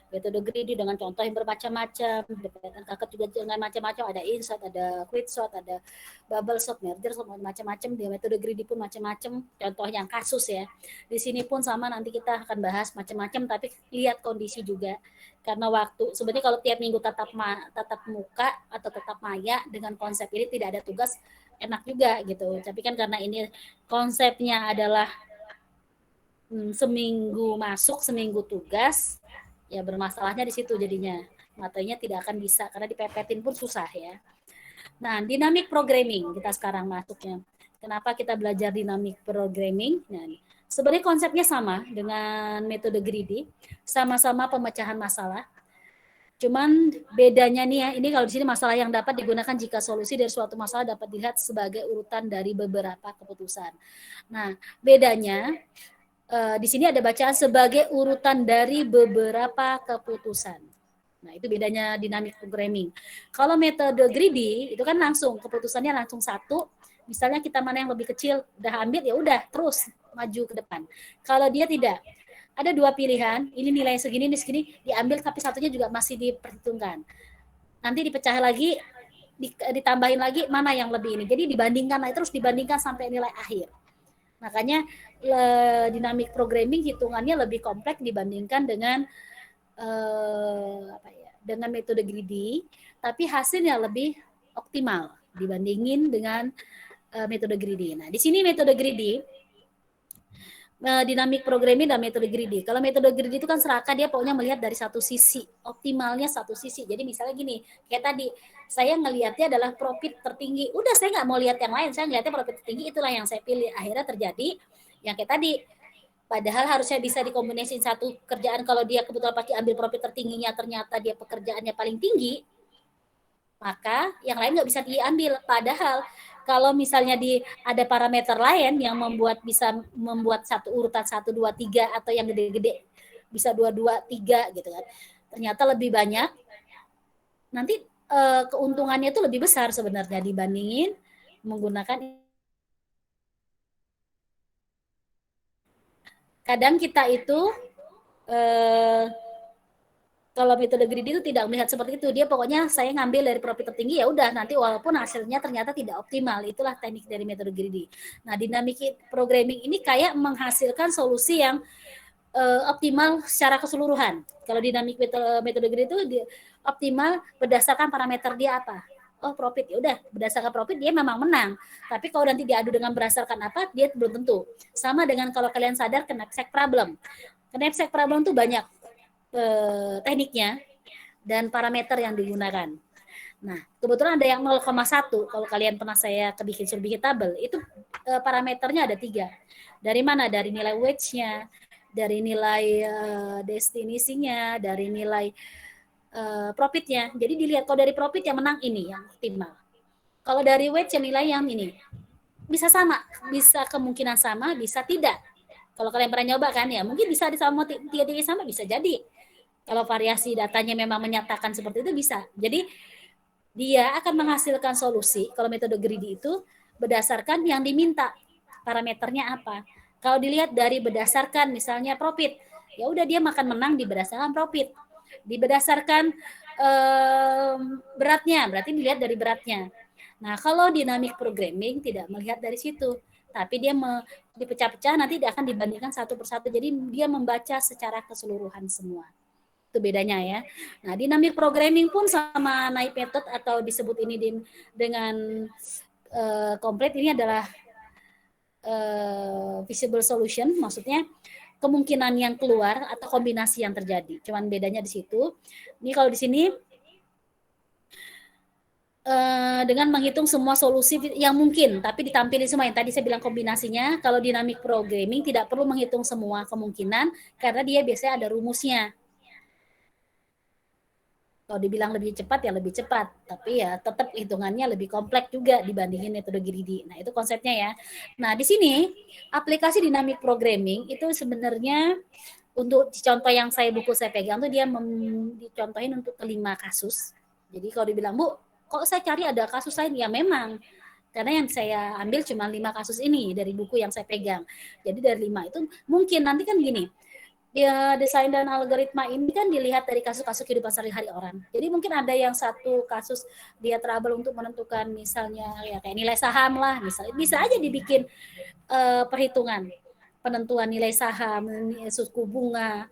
Metode greedy dengan contoh yang bermacam-macam, pendekatan kakak juga dengan macam-macam, ada insight, ada quick shot, ada bubble shot, merger shot, macam-macam. Di metode greedy pun macam-macam. Contoh yang kasus ya. Di sini pun sama, nanti kita akan bahas macam-macam, tapi lihat kondisi juga. Karena waktu, sebenarnya kalau tiap minggu tatap muka atau tatap maya dengan konsep ini tidak ada tugas, enak juga gitu. Tapi kan karena ini konsepnya adalah seminggu masuk, seminggu tugas, ya bermasalahnya di situ jadinya. Materinya tidak akan bisa karena dipepetin pun susah ya. Nah, dynamic programming kita sekarang masuknya. Kenapa kita belajar dynamic programming? Nah, sebenarnya konsepnya sama dengan metode greedy, sama-sama pemecahan masalah. Cuman bedanya nih ya, ini kalau di sini masalah yang dapat digunakan jika solusi dari suatu masalah dapat dilihat sebagai urutan dari beberapa keputusan. Nah, bedanya di sini ada bacaan sebagai urutan dari beberapa keputusan. Nah, itu bedanya dynamic programming. Kalau metode greedy itu kan langsung keputusannya langsung satu. Misalnya kita mana yang lebih kecil udah ambil ya udah terus maju ke depan. Kalau dia tidak, ada dua pilihan, ini nilai segini, ini segini, diambil tapi satunya juga masih diperhitungkan. Nanti dipecah lagi, ditambahin lagi mana yang lebih ini. Jadi dibandingkan, terus dibandingkan sampai nilai akhir. Makanya dynamic programming hitungannya lebih kompleks dibandingkan dengan dengan metode greedy, tapi hasilnya lebih optimal dibandingin dengan metode greedy. Nah, di sini metode greedy, dynamic programming dan metode greedy. Kalau metode greedy itu kan serakah, dia pokoknya melihat dari satu sisi, optimalnya satu sisi. Jadi misalnya gini, kayak tadi, saya ngelihatnya adalah profit tertinggi. Udah, saya nggak mau lihat yang lain, saya ngelihatnya profit tertinggi, itulah yang saya pilih. Akhirnya terjadi yang kayak tadi, padahal harusnya bisa dikombinasiin satu kerjaan, kalau dia kebetulan pasti ambil profit tertingginya, ternyata dia pekerjaannya paling tinggi, maka yang lain nggak bisa diambil. Padahal kalau misalnya ada parameter lain yang bisa membuat satu urutan 1, 2, 3 atau yang gede-gede bisa 2, 2, 3 gitu kan. Ternyata lebih banyak, nanti keuntungannya itu lebih besar sebenarnya dibandingin menggunakan. Kadang kita itu kalau metode greedy itu tidak melihat seperti itu. Dia pokoknya saya ngambil dari profit tertinggi, ya udah, nanti walaupun hasilnya ternyata tidak optimal. Itulah teknik dari metode greedy. Nah, dynamic programming ini kayak menghasilkan solusi yang optimal secara keseluruhan. Kalau dynamic metode greedy itu optimal berdasarkan parameter dia apa. Oh, profit, ya udah, berdasarkan profit dia memang menang. Tapi kalau nanti diadu dengan berdasarkan apa, dia belum tentu. Sama dengan kalau kalian sadar knapsack problem. Knapsack problem tuh banyak tekniknya dan parameter yang digunakan. Nah, kebetulan ada yang 0,1. Kalau kalian pernah saya suruh bikin tabel, itu parameternya ada 3. Dari mana? Dari nilai weights-nya, dari nilai destinasinya, dari nilai profitnya. Jadi dilihat kalau dari profit yang menang ini yang optimal. Kalau dari weights yang nilai yang ini bisa sama, bisa kemungkinan sama, bisa tidak. Kalau kalian pernah nyoba kan ya, mungkin bisa sama 3 sama, bisa jadi. Kalau variasi datanya memang menyatakan seperti itu bisa. Jadi dia akan menghasilkan solusi kalau metode greedy itu berdasarkan yang diminta. Parameternya apa? Kalau dilihat dari berdasarkan misalnya profit, ya udah dia makan menang di berdasarkan profit. Di berdasarkan beratnya, berarti dilihat dari beratnya. Nah, kalau dynamic programming tidak melihat dari situ, tapi dia dipecah-pecah, nanti dia akan dibandingkan satu persatu. Jadi dia membaca secara keseluruhan semua. Itu bedanya ya. Nah, dynamic programming pun sama naik method atau disebut ini dengan komplit, ini adalah visible solution, maksudnya kemungkinan yang keluar atau kombinasi yang terjadi. Cuman bedanya di situ. Ini kalau di sini dengan menghitung semua solusi yang mungkin, tapi ditampilin semua. Yang tadi saya bilang kombinasinya, kalau dynamic programming tidak perlu menghitung semua kemungkinan, karena dia biasanya ada rumusnya. Kalau dibilang lebih cepat ya lebih cepat, tapi ya tetap hitungannya lebih kompleks juga dibandingin metode greedy. Nah, itu konsepnya ya. Nah, di sini aplikasi dynamic programming itu sebenarnya untuk contoh yang buku saya pegang tuh dia dicontohin untuk 5 kasus. Jadi kalau dibilang, Bu, kok saya cari ada kasus lain? Ya memang, karena yang saya ambil cuma 5 kasus ini dari buku yang saya pegang. Jadi dari 5 itu mungkin nanti kan gini, Ya, desain dan algoritma ini kan dilihat dari kasus-kasus kehidupan sehari-hari orang. Jadi mungkin ada yang satu kasus dia trouble untuk menentukan misalnya ya kayak nilai saham lah, misalnya bisa aja dibikin perhitungan penentuan nilai saham, suku bunga.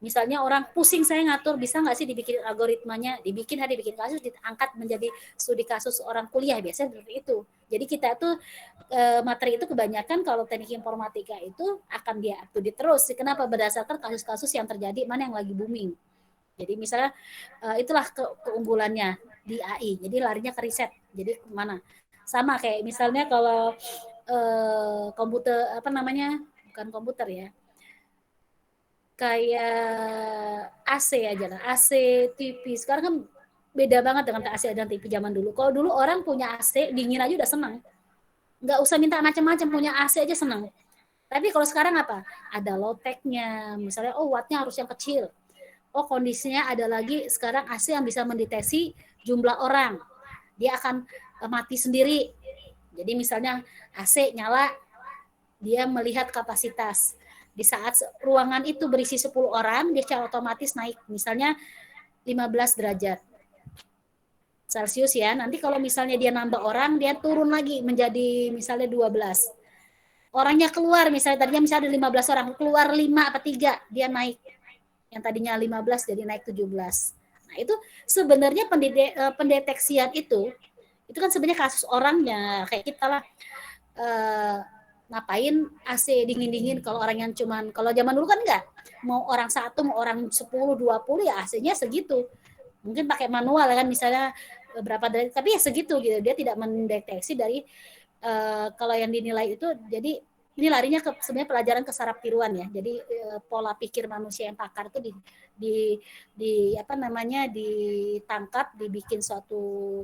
Misalnya orang pusing saya ngatur, bisa nggak sih dibikin algoritmanya, dibikin kasus, diangkat menjadi studi kasus orang kuliah, biasanya seperti itu. Jadi kita tuh materi itu kebanyakan kalau teknik informatika itu akan dia up to date terus. Kenapa? Berdasarkan kasus-kasus yang terjadi, mana yang lagi booming. Jadi misalnya itulah keunggulannya di AI. Jadi larinya ke riset. Jadi kemana? Sama kayak misalnya kalau komputer apa namanya? Bukan komputer ya, kayak AC aja lah, AC, TV. Sekarang kan beda banget dengan AC dan TV zaman dulu. Kalau dulu orang punya AC, dingin aja udah senang. Nggak usah minta macam-macam, punya AC aja senang. Tapi kalau sekarang apa? Ada low tech-nya, misalnya oh wattnya harus yang kecil. Oh kondisinya ada lagi sekarang AC yang bisa mendeteksi jumlah orang. Dia akan mati sendiri. Jadi misalnya AC nyala, dia melihat kapasitas. Di saat ruangan itu berisi 10 orang, dia secara otomatis naik. Misalnya 15 derajat Celcius ya. Nanti kalau misalnya dia nambah orang, dia turun lagi menjadi misalnya 12. Orangnya keluar, misalnya tadinya misalnya ada 15 orang, keluar 5 atau 3, dia naik. Yang tadinya 15 jadi naik 17. Nah, itu sebenarnya pendeteksian itu kan sebenarnya kasus orangnya kayak kita lah, eh, ngapain AC dingin-dingin kalau orang yang cuman, kalau zaman dulu kan enggak, mau orang satu mau orang 10 20 ya AC-nya segitu, mungkin pakai manual kan misalnya berapa derajat, tapi ya segitu gitu, dia tidak mendeteksi dari kalau yang dinilai itu. Jadi ini larinya ke sebenarnya pelajaran kesarap tiruan ya. Jadi pola pikir manusia yang pakar itu di apa namanya ditangkap, dibikin suatu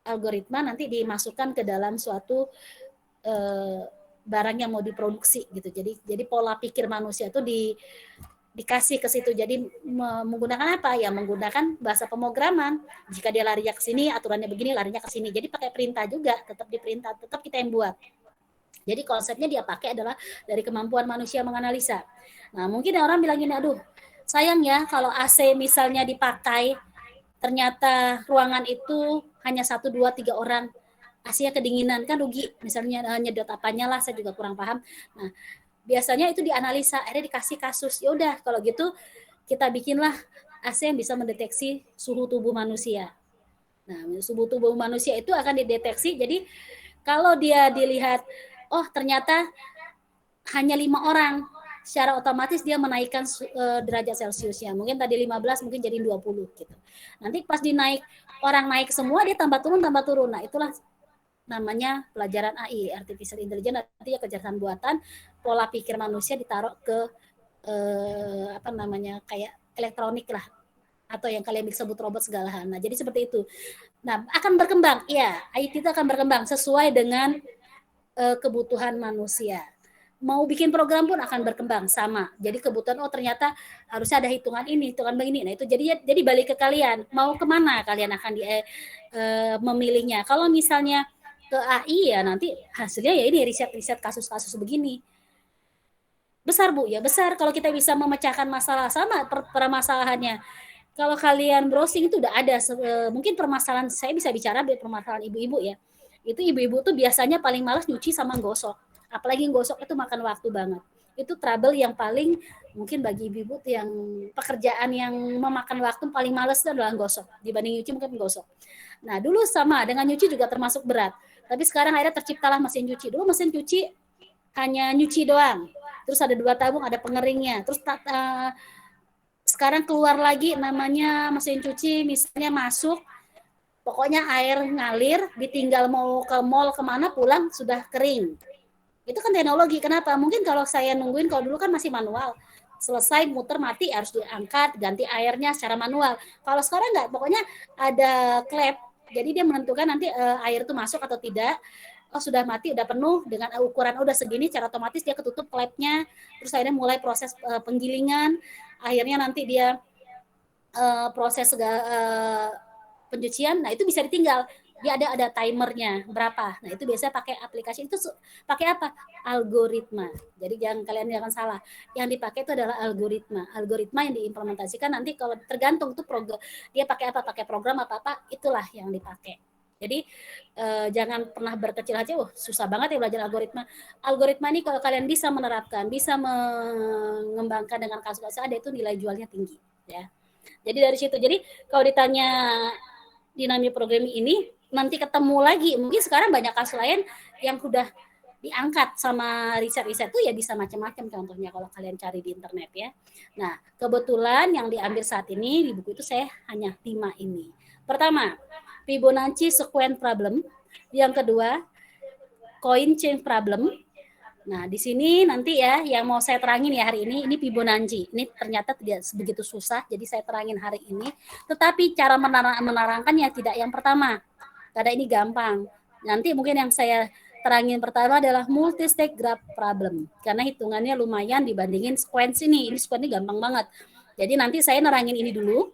algoritma, nanti dimasukkan ke dalam suatu barang yang mau diproduksi gitu. Jadi pola pikir manusia itu dikasih ke situ. Jadi menggunakan apa? Ya menggunakan bahasa pemrograman. Jika dia larinya ke sini, aturannya begini, larinya ke sini. Jadi pakai perintah juga, tetap diperintah, tetap kita yang buat. Jadi konsepnya dia pakai adalah dari kemampuan manusia menganalisa. Nah, mungkin orang bilang gini, aduh, sayang ya kalau AC misalnya dipakai, ternyata ruangan itu hanya 1, 2, 3 orang, AC-nya kedinginan, kan rugi. Misalnya nyedot apanya lah, saya juga kurang paham. Nah, biasanya itu dianalisa, akhirnya dikasih kasus. Ya udah, kalau gitu kita bikinlah AC yang bisa mendeteksi suhu tubuh manusia. Nah, suhu tubuh manusia itu akan dideteksi. Jadi kalau dia dilihat, oh ternyata hanya 5 orang, secara otomatis dia menaikkan derajat Celciusnya. Mungkin tadi 15, mungkin jadi 20 gitu. Nanti pas dinaik, orang naik semua, dia tambah turun, tambah turun. Nah, itulah namanya pelajaran AI, artificial intelligence, nanti ya kecerdasan buatan, pola pikir manusia ditaruh ke apa namanya kayak elektronik lah, atau yang kalian bisa sebut robot segala hal. Nah, jadi seperti itu. Nah, akan berkembang, ya, IT itu akan berkembang sesuai dengan kebutuhan manusia. Mau bikin program pun akan berkembang sama. Jadi kebutuhan, oh ternyata harusnya ada hitungan ini, hitungan begini. Nah itu jadi balik ke kalian, mau kemana kalian akan memilihnya. Kalau misalnya ke AI ya nanti hasilnya ya ini riset-riset kasus-kasus begini. Besar Bu, ya besar kalau kita bisa memecahkan masalah sama permasalahannya. Kalau kalian browsing itu udah ada, mungkin permasalahan, saya bisa bicara permasalahan ibu-ibu ya. Itu ibu-ibu tuh biasanya paling malas nyuci sama gosok. Apalagi gosok itu makan waktu banget. Itu trouble yang paling mungkin bagi ibu-ibu yang pekerjaan yang memakan waktu paling males itu adalah gosok. Dibanding nyuci mungkin gosok. Nah dulu sama, dengan nyuci juga termasuk berat. Tapi sekarang akhirnya terciptalah mesin cuci. Dulu mesin cuci hanya nyuci doang. Terus ada 2 tabung, ada pengeringnya. Terus sekarang keluar lagi namanya mesin cuci, misalnya masuk, pokoknya air ngalir, ditinggal mau ke mall kemana, pulang sudah kering. Itu kan teknologi. Kenapa? Mungkin kalau saya nungguin, kalau dulu kan masih manual, selesai muter mati harus diangkat, ganti airnya secara manual. Kalau sekarang enggak, pokoknya ada klep, jadi dia menentukan nanti air itu masuk atau tidak. Oh sudah mati, udah penuh dengan ukuran udah segini, secara otomatis dia ketutup klepnya, terus akhirnya mulai proses penggilingan, akhirnya nanti dia proses pencucian. Nah itu bisa ditinggal, dia ada timernya berapa. Nah itu biasanya pakai aplikasi itu pakai apa? Algoritma. Jadi jangan salah. Yang dipakai itu adalah algoritma. Algoritma yang diimplementasikan nanti kalau tergantung tuh program dia pakai apa, pakai program apa itulah yang dipakai. Jadi jangan pernah berkecil hati, susah banget ya belajar algoritma. Algoritma ini kalau kalian bisa menerapkan, bisa mengembangkan dengan kasus-kasus ada itu nilai jualnya tinggi ya. Jadi dari situ. Jadi kalau ditanya dinamik programming ini nanti ketemu lagi, mungkin sekarang banyak kasus lain yang sudah diangkat sama riset-riset tuh ya bisa macam-macam contohnya kalau kalian cari di internet ya. Nah, kebetulan yang diambil saat ini di buku itu saya hanya 5 ini. Pertama, Fibonacci sequence problem. Yang kedua, coin chain problem. Nah, di sini nanti ya yang mau saya terangin ya hari ini Fibonacci. Ini ternyata tidak begitu susah, jadi saya terangin hari ini. Tetapi cara menerangkannya tidak yang pertama. Karena ini gampang. Nanti mungkin yang saya terangin pertama adalah multi-stage graph problem. Karena hitungannya lumayan dibandingin sequence ini. Ini sequence ini gampang banget. Jadi nanti saya nerangin ini dulu.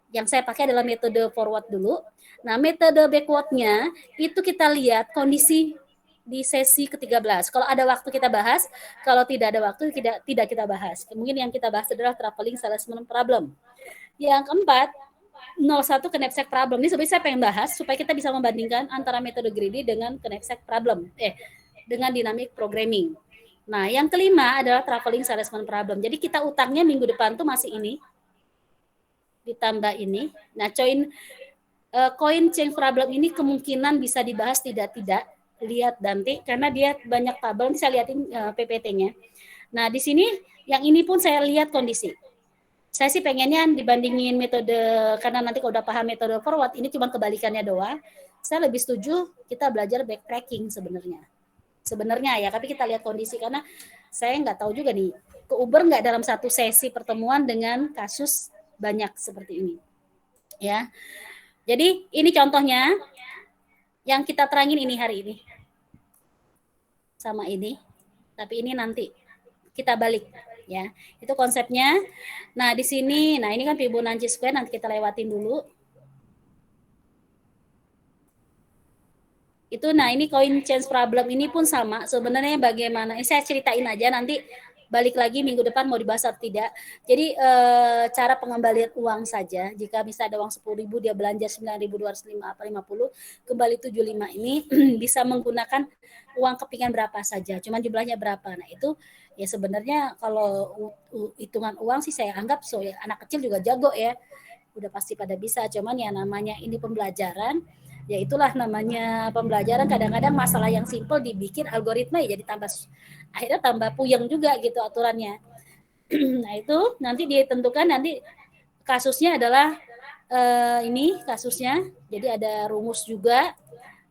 Yang saya pakai adalah metode forward dulu. Nah, metode backwardnya itu kita lihat kondisi di sesi ke-13. Kalau ada waktu kita bahas, kalau tidak ada waktu tidak kita bahas. Mungkin yang kita bahas adalah traveling salesman problem. Yang keempat, 01 knapsack problem. Ini sebenarnya saya pengen bahas supaya kita bisa membandingkan antara metode greedy dengan knapsack problem. Dengan dynamic programming. Nah, yang kelima adalah traveling salesman problem. Jadi kita utangnya minggu depan tuh masih ini. Ditambah ini. Nah, coin chain problem ini kemungkinan bisa dibahas tidak lihat nanti karena dia banyak tabel. Saya lihatin PPT-nya. Nah, di sini yang ini pun saya lihat kondisi. Saya sih pengennya dibandingin metode karena nanti kalau udah paham metode forward ini cuma kebalikannya doang. Saya lebih setuju kita belajar backtracking sebenarnya. Sebenarnya ya, tapi kita lihat kondisi karena saya nggak tahu juga nih ke Uber nggak dalam satu sesi pertemuan dengan kasus banyak seperti ini. Ya. Jadi ini contohnya yang kita terangin ini hari ini. Sama ini. Tapi ini nanti kita balik ya. Itu konsepnya. Nah, di sini ini kan Fibonacci square nanti kita lewatin dulu. Itu ini coin change problem ini pun sama. Sebenarnya bagaimana? Ini saya ceritain aja nanti balik lagi minggu depan mau dibahas atau tidak. Jadi cara pengembalian uang saja. Jika bisa ada uang 10.000 dia belanja 9.250 kembali 75 ini bisa menggunakan uang kepingan berapa saja. Cuman jumlahnya berapa. Nah, itu ya sebenarnya kalau hitungan uang sih saya anggap ya, anak kecil juga jago ya. Udah pasti pada bisa. Cuman ya namanya ini pembelajaran. Ya itulah namanya pembelajaran, kadang-kadang masalah yang simpel dibikin algoritma ya jadi akhirnya tambah puyeng juga gitu aturannya. Nah, itu nanti ditentukan nanti kasusnya adalah ini kasusnya. Jadi ada rumus juga.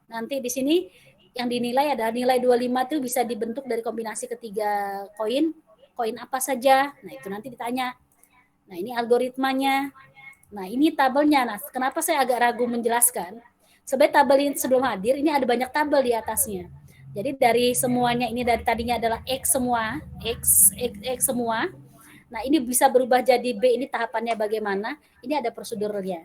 Nanti di sini yang dinilai ada nilai 25 itu bisa dibentuk dari kombinasi ketiga koin. Koin apa saja? Nah, itu nanti ditanya. Nah, ini algoritmanya. Nah, ini tabelnya. Nah, kenapa saya agak ragu menjelaskan? Sebenarnya tabel ini sebelum hadir ini ada banyak tabel di atasnya. Jadi dari semuanya ini dari tadinya adalah X semua, X semua. Nah, ini bisa berubah jadi B, ini tahapannya bagaimana? Ini ada prosedurnya.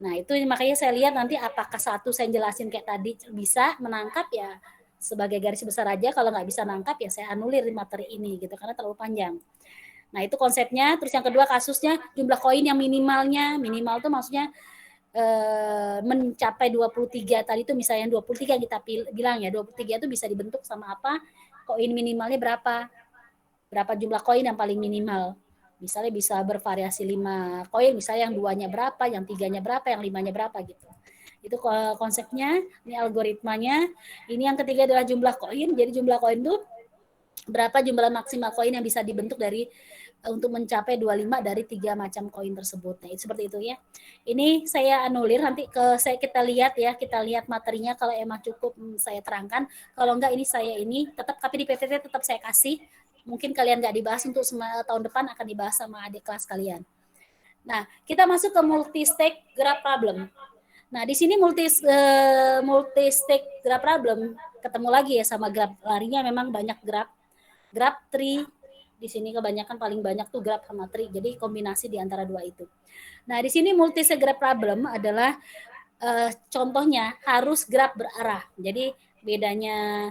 Nah, itu makanya saya lihat nanti apakah satu saya jelasin kayak tadi bisa menangkap ya sebagai garis besar aja, kalau nggak bisa nangkap ya saya anulir materi ini gitu karena terlalu panjang. Nah, itu konsepnya. Terus yang kedua kasusnya jumlah koin yang minimal itu maksudnya mencapai 23 tadi itu misalnya 23 kita bilang ya 23 itu bisa dibentuk sama apa, koin minimalnya berapa jumlah koin yang paling minimal, misalnya bisa bervariasi 5 koin, misalnya yang 2-nya berapa, yang 3-nya berapa, yang 5-nya berapa gitu. Itu konsepnya, ini algoritmanya. Ini yang ketiga adalah jumlah koin. Jadi jumlah koin itu berapa jumlah maksimal koin yang bisa dibentuk dari untuk mencapai 25 dari 3 macam koin tersebut. Nah, seperti itu ya. Ini saya anulir nanti kita lihat ya, kita lihat materinya kalau emang cukup saya terangkan. Kalau enggak ini tetap tapi di PPT tetap saya kasih. Mungkin kalian enggak dibahas untuk tahun depan akan dibahas sama adik kelas kalian. Nah, kita masuk ke multi-stage graph problem. Nah, di sini multi-stage graph problem ketemu lagi ya sama graph larinya memang banyak graph tree. Di sini kebanyakan paling banyak tuh graph sama tree. Jadi kombinasi di antara dua itu. Nah, di sini multi-stage graph problem adalah contohnya harus gerak berarah. Jadi bedanya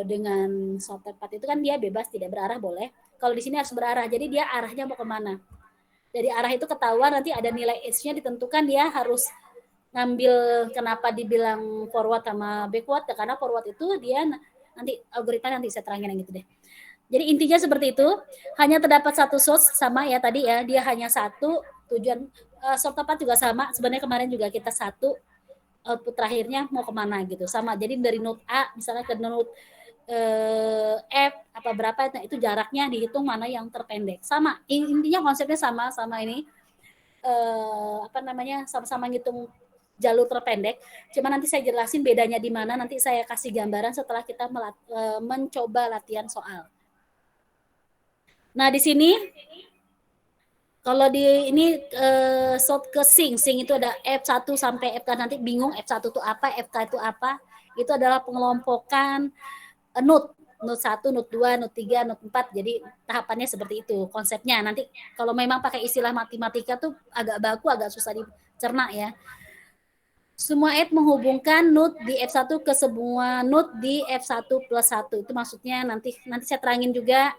dengan short tepat itu kan dia bebas tidak berarah boleh. Kalau di sini harus berarah. Jadi dia arahnya mau kemana. Dari arah itu ketahuan nanti ada nilai edge-nya ditentukan dia harus ngambil kenapa dibilang forward sama backward ya karena forward itu dia nanti algoritma nanti saya terangin yang gitu deh. Jadi intinya seperti itu, hanya terdapat satu source sama ya tadi ya, dia hanya satu tujuan short tepat juga sama. Sebenarnya kemarin juga kita satu output terakhirnya mau kemana gitu sama. Jadi dari node A misalnya ke node F apa berapa nah itu jaraknya dihitung mana yang terpendek. Sama intinya konsepnya sama ini apa namanya sama-sama ngitung jalur terpendek. Cuma nanti saya jelasin bedanya di mana. Nanti saya kasih gambaran setelah kita mencoba latihan soal. Nah di sini kalau di ini short ke sing itu ada F1 sampai FK nanti bingung F1 itu apa, FK itu apa. Itu adalah pengelompokan node 1, node 2, node 3, node 4. Jadi tahapannya seperti itu konsepnya. Nanti kalau memang pakai istilah matematika tuh agak baku, agak susah dicerna ya. Semua add menghubungkan node di F1 ke semua node di F1 plus 1. Itu maksudnya nanti saya terangin juga.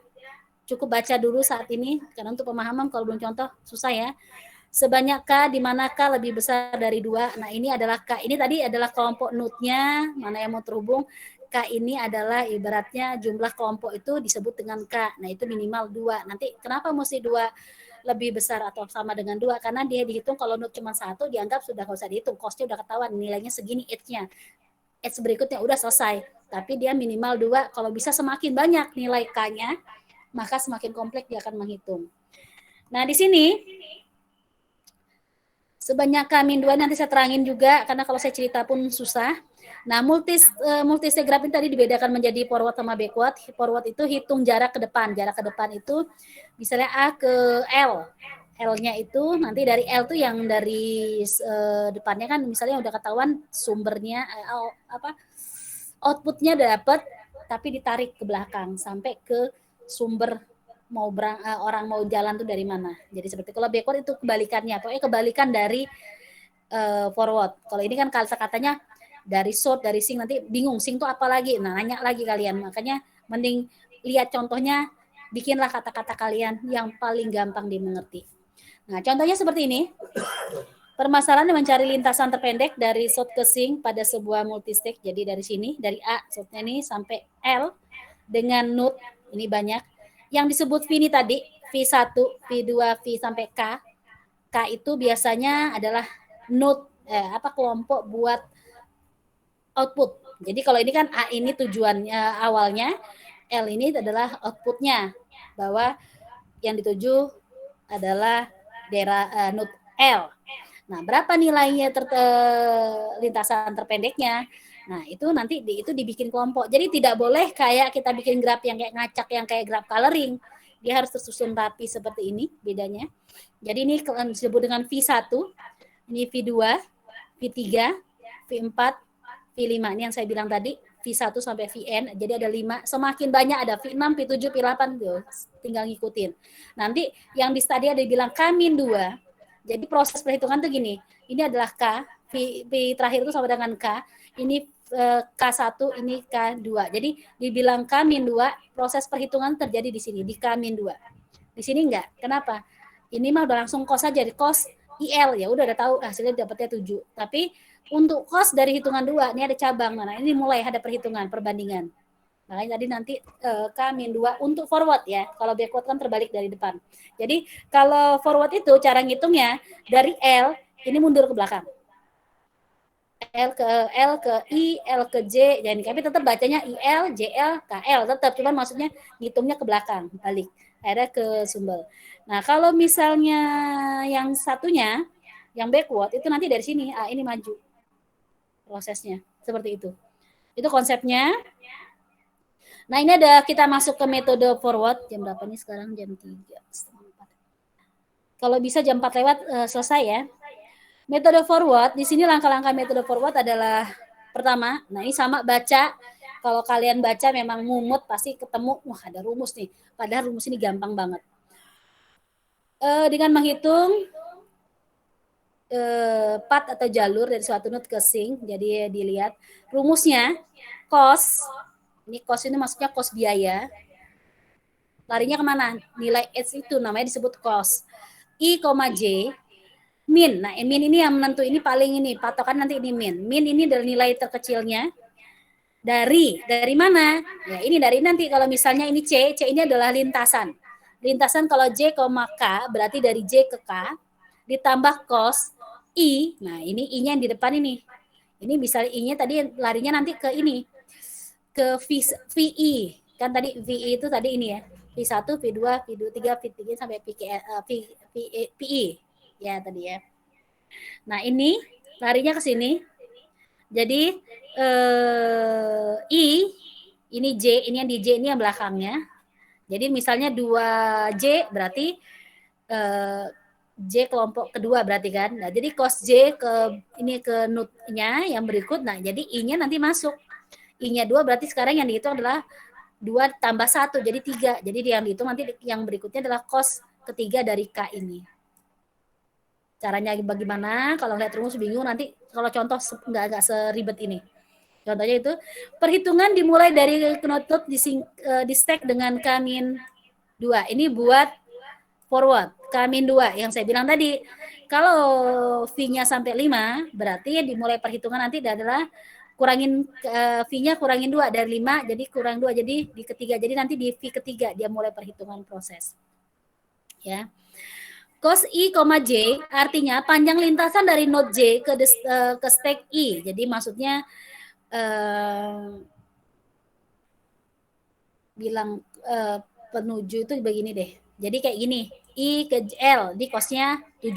Cukup baca dulu saat ini karena untuk pemahaman kalau belum contoh susah ya. Sebanyak K di mana K lebih besar dari 2. Nah, ini adalah K. Ini tadi adalah kelompok node-nya, mana yang mau terhubung. K ini adalah ibaratnya jumlah kelompok itu disebut dengan K. Nah, itu minimal 2. Nanti kenapa mesti 2 lebih besar atau sama dengan 2? Karena dia dihitung kalau node cuma 1 dianggap sudah nggak usah dihitung. Cost-nya udah ketahuan, nilainya segini edge-nya. Edge berikutnya udah selesai. Tapi dia minimal 2. Kalau bisa semakin banyak nilai K-nya, maka semakin kompleks dia akan menghitung. Nah, di sini sebanyak K-2 nanti saya terangin juga karena kalau saya cerita pun susah. Nah, multistage graph ini tadi dibedakan menjadi forward sama backward. Forward itu hitung jarak ke depan. Jarak ke depan itu misalnya A ke L. L-nya itu nanti dari L tuh yang dari depannya kan misalnya udah ketahuan sumbernya outputnya dapat tapi ditarik ke belakang sampai ke sumber mau orang mau jalan tuh dari mana. Jadi seperti kalau backward itu kebalikannya, pokoknya kebalikan dari forward. Kalau ini kan kata-katanya dari short, dari sing nanti bingung sing tuh apa lagi. Nah, nanya lagi kalian. Makanya mending lihat contohnya, bikinlah kata-kata kalian yang paling gampang dimengerti. Nah, contohnya seperti ini. Permasalahan mencari lintasan terpendek dari short ke sing pada sebuah multistage. Jadi dari sini, dari A shortnya ini sampai L dengan node ini banyak. Yang disebut V ini tadi, V1, V2, V sampai K. K itu biasanya adalah node kelompok buat output. Jadi kalau ini kan A ini tujuannya awalnya, L ini adalah outputnya bahwa yang dituju adalah daerah node L. Nah, berapa nilainya lintasan terpendeknya? Nah, itu nanti itu dibikin kelompok. Jadi tidak boleh kayak kita bikin graf yang kayak ngacak, yang kayak graf coloring. Dia harus tersusun rapi seperti ini bedanya. Jadi ini disebut dengan V1, ini V2, V3, V4, V5. Ini yang saya bilang tadi, V1 sampai Vn. Jadi ada 5. Semakin banyak ada V6, V7, V8 tuh. Tinggal ngikutin. Nanti yang di tadi ada dibilang K-2. Jadi proses perhitungan tuh gini. Ini adalah K, V terakhir itu sama dengan K. Ini K1, ini K2. Jadi dibilang K-2, proses perhitungan terjadi di sini, di K-2. Di sini enggak. Kenapa? Ini mah udah langsung cos aja, di cos IL. Ya udah tahu hasilnya dapatnya 7. Tapi untuk cos dari hitungan 2, ini ada cabang. Nah, ini mulai ada perhitungan, perbandingan. Makanya tadi nanti K-2 untuk forward ya. Kalau backward kan terbalik dari depan. Jadi kalau forward itu cara ngitungnya dari L ini mundur ke belakang. L ke I, L ke J, jadi kami tetap bacanya IL, JL, KL tetap, cuman maksudnya ngitungnya ke belakang, balik. Akhirnya ke sumber. Nah, kalau misalnya yang satunya, yang backward itu nanti dari sini, ini maju prosesnya, seperti itu. Itu konsepnya. Nah, ini ada kita masuk ke metode forward. Jam berapa nih sekarang? Jam 3:30. Kalau bisa jam 4 lewat selesai ya. Metode forward, di sini langkah-langkah metode forward adalah pertama, nah ini sama baca. Kalau kalian baca memang mumut pasti ketemu, wah ada rumus nih. Padahal rumus ini gampang banget. Dengan menghitung path atau jalur dari suatu node ke sink. Jadi dilihat rumusnya cost. Ini cost ini maksudnya cost biaya. Larinya kemana? Nilai H itu namanya disebut cost. I, J min. Nah, min ini yang menentu, ini paling ini patokan nanti ini min. Min ini dari nilai terkecilnya. Dari mana? Ya, ini dari nanti kalau misalnya ini C ini adalah lintasan. Lintasan kalau J, K berarti dari J ke K ditambah cos I. Nah, ini I-nya yang di depan ini. Ini bisa I-nya tadi larinya nanti ke ini. Ke VI. Kan tadi VI itu tadi ini ya. V1, V2, V3, V3 sampai VI. Ya, tadi ya. Nah, ini larinya ke sini. Jadi I ini J, ini yang di J ini yang belakangnya. Jadi misalnya 2J berarti J kelompok kedua berarti kan. Nah, jadi cos J ke ini ke node-nya yang berikut. Nah, jadi I-nya nanti masuk. I-nya 2 berarti sekarang yang dihitung adalah 2 tambah 1 jadi 3. Jadi yang dihitung nanti yang berikutnya adalah cos ketiga dari K ini. Caranya bagaimana? Kalau lihat rumus bingung nanti kalau contoh nggak seribet ini. Contohnya itu perhitungan dimulai dari node di stack dengan K-2. Ini buat forward K-2 yang saya bilang tadi. Kalau V-nya sampai 5 berarti dimulai perhitungan nanti adalah kurangin V-nya kurangin 2 dari 5 jadi kurang 2 jadi di ketiga. Jadi nanti di V ketiga dia mulai perhitungan proses. Ya. Cos I, J artinya panjang lintasan dari node J ke stack I. Jadi maksudnya bilang penuju itu begini deh. Jadi kayak gini, I ke L di cosnya 7.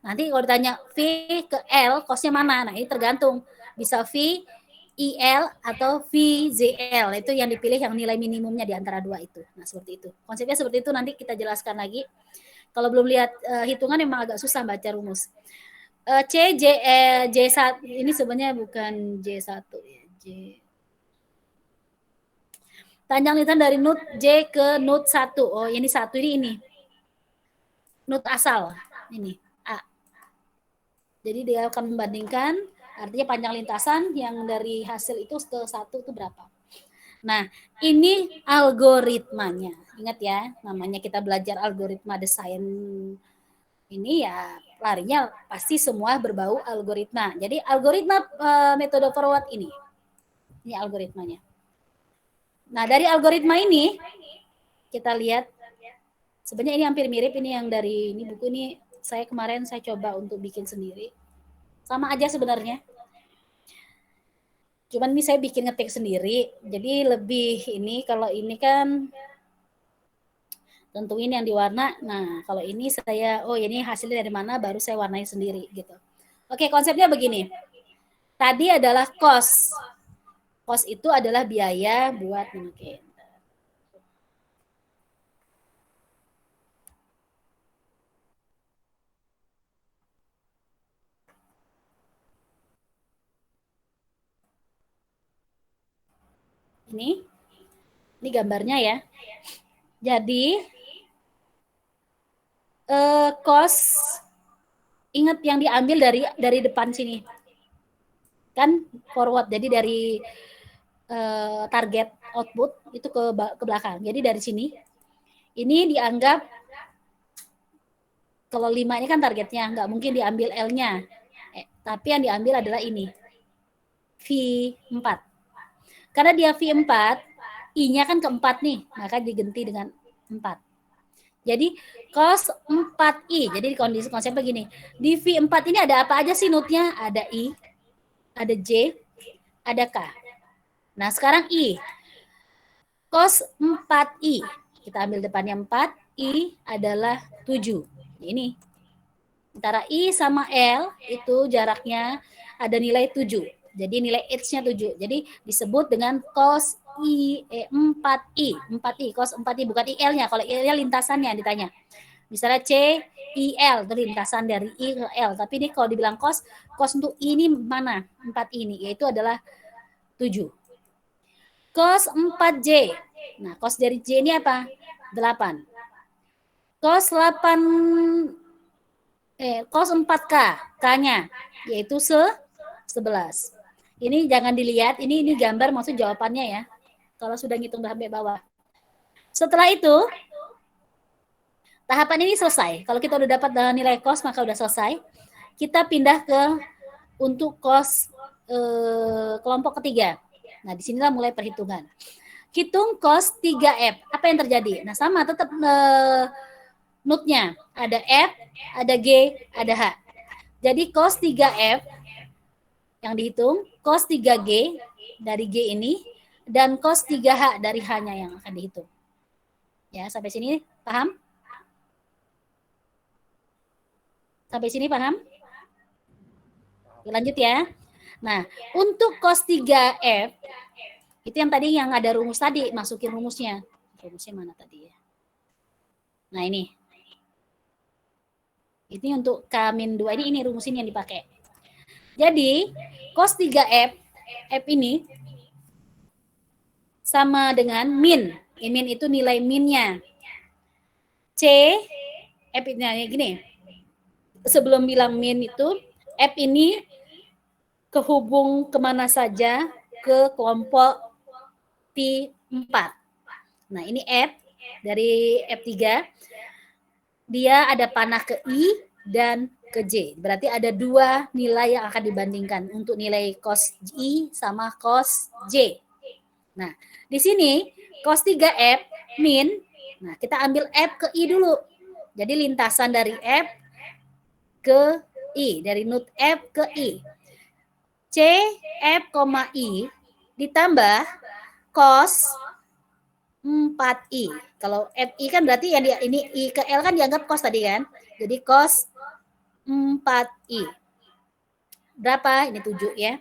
Nanti kalau ditanya V ke L cosnya mana? Nah, ini tergantung. Bisa V IL atau VZL itu yang dipilih yang nilai minimumnya di antara dua itu. Nah, seperti itu. Konsepnya seperti itu nanti kita jelaskan lagi. Kalau belum lihat hitungan memang agak susah baca rumus. J1 ini sebenarnya bukan J1 ya. Panjang lintasan dari node J ke node 1. Oh, ini 1 ini. Node asal ini A. Jadi dia akan membandingkan artinya panjang lintasan yang dari hasil itu ke 1 itu berapa. Nah, ini algoritmanya. Ingat ya, namanya kita belajar algoritma desain ini ya larinya pasti semua berbau algoritma. Jadi algoritma metode forward ini. Ini algoritmanya. Nah, dari algoritma ini kita lihat sebenarnya ini hampir mirip ini yang dari ini buku ini saya kemarin saya coba untuk bikin sendiri. Sama aja sebenarnya. Cuman ini saya bikin ngetik sendiri. Jadi lebih ini kalau ini kan tentuin yang diwarna. Nah, kalau ini saya ini hasilnya dari mana baru saya warnai sendiri gitu. Oke, konsepnya begini. Tadi adalah cost. Cost itu adalah biaya buat mungkin. Ini gambarnya ya. Jadi cost ingat yang diambil dari depan sini. Kan forward. Jadi dari target output itu ke belakang. Jadi dari sini ini dianggap kalau 5 ini kan targetnya, nggak mungkin diambil L-nya. Tapi yang diambil adalah ini. V4. Karena dia V4, I-nya kan keempat nih, maka diganti dengan 4. Jadi cos 4I. Jadi kondisi konsep begini. Di V4 ini ada apa aja sih node-nya? Ada I, ada J, ada K. Nah, sekarang I. Cos 4I. Kita ambil depannya 4, I adalah 7. Ini. Antara I sama L itu jaraknya ada nilai 7. Jadi nilai H-nya 7. Jadi disebut dengan cos 4I. 4I, cos 4I bukan IL-nya. Kalau IL-nya lintasannya ditanya. Misalnya C, IL itu lintasan dari I ke L. Tapi ini kalau dibilang cos untuk I ini mana? 4I ini yaitu adalah 7. Cos 4J. Nah, cos dari J ini apa? 8. Cos 8 cos 4K, K-nya yaitu 11. Ini jangan dilihat, ini gambar maksud jawabannya ya. Kalau sudah ngitung sampai bawah. Setelah itu, tahapan ini selesai. Kalau kita udah dapat nilai cos maka udah selesai. Kita pindah ke untuk cos kelompok ketiga. Nah, disinilah mulai perhitungan. Hitung cos 3F. Apa yang terjadi? Nah, sama tetap nut-nya. Ada F, ada G, ada H. Jadi cos 3F yang dihitung, cos 3G dari G ini, dan cos 3H dari H-nya yang akan dihitung. Ya, sampai sini paham? Sampai sini paham? Lanjut ya. Nah, untuk cos 3F, itu yang tadi yang ada rumus tadi, masukin rumusnya. Rumusnya mana tadi ya? Nah, ini. Ini untuk K-2 ini rumus ini yang dipakai. Jadi, cos 3F, F ini sama dengan min. Min itu nilai minnya. C, F ini gini. Sebelum bilang min itu, F ini kehubung kemana saja ke kelompok P4. Nah, ini F dari F3. Dia ada panah ke I dan ke J. Berarti ada dua nilai yang akan dibandingkan untuk nilai cos I sama cos J. Nah, di sini cos 3F min, nah kita ambil F ke I dulu. Jadi lintasan dari F ke I, dari nut F ke I. C, F, I ditambah cos 4I. Kalau FI kan berarti yang ini I ke L kan dianggap cos tadi kan. Jadi cos 4I. Berapa? Ini 7 ya.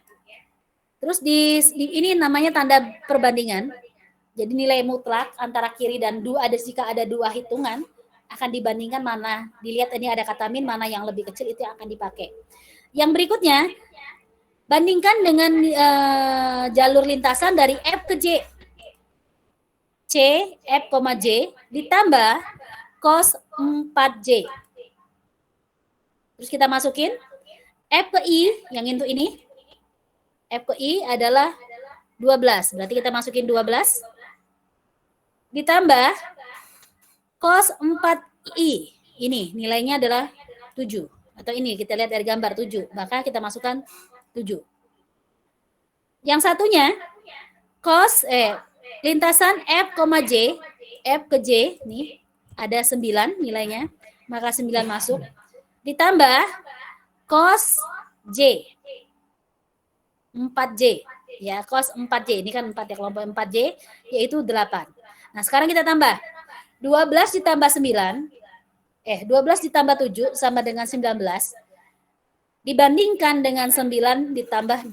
Terus di ini namanya tanda perbandingan. Jadi nilai mutlak antara kiri dan dua, jika ada dua hitungan akan dibandingkan mana. Dilihat ini ada kata min, mana yang lebih kecil itu yang akan dipakai. Yang berikutnya, bandingkan dengan jalur lintasan dari F ke J. C, F, J ditambah cos 4J. Terus kita masukin F ke I, yang itu ini. F ke I adalah 12. Berarti kita masukin 12. Ditambah cos 4I. Ini nilainya adalah 7. Atau ini kita lihat dari gambar 7. Maka kita masukkan 7. Yang satunya cos lintasan F, J, F ke J, nih ada 9 nilainya, maka 9 masuk, ditambah cos J, 4J, ya cos 4J, ini kan 4 ya, kelompok 4J, yaitu 8. Nah sekarang kita tambah, 12 ditambah 9, 12 ditambah 7 sama dengan 19, dibandingkan dengan 9 ditambah 8.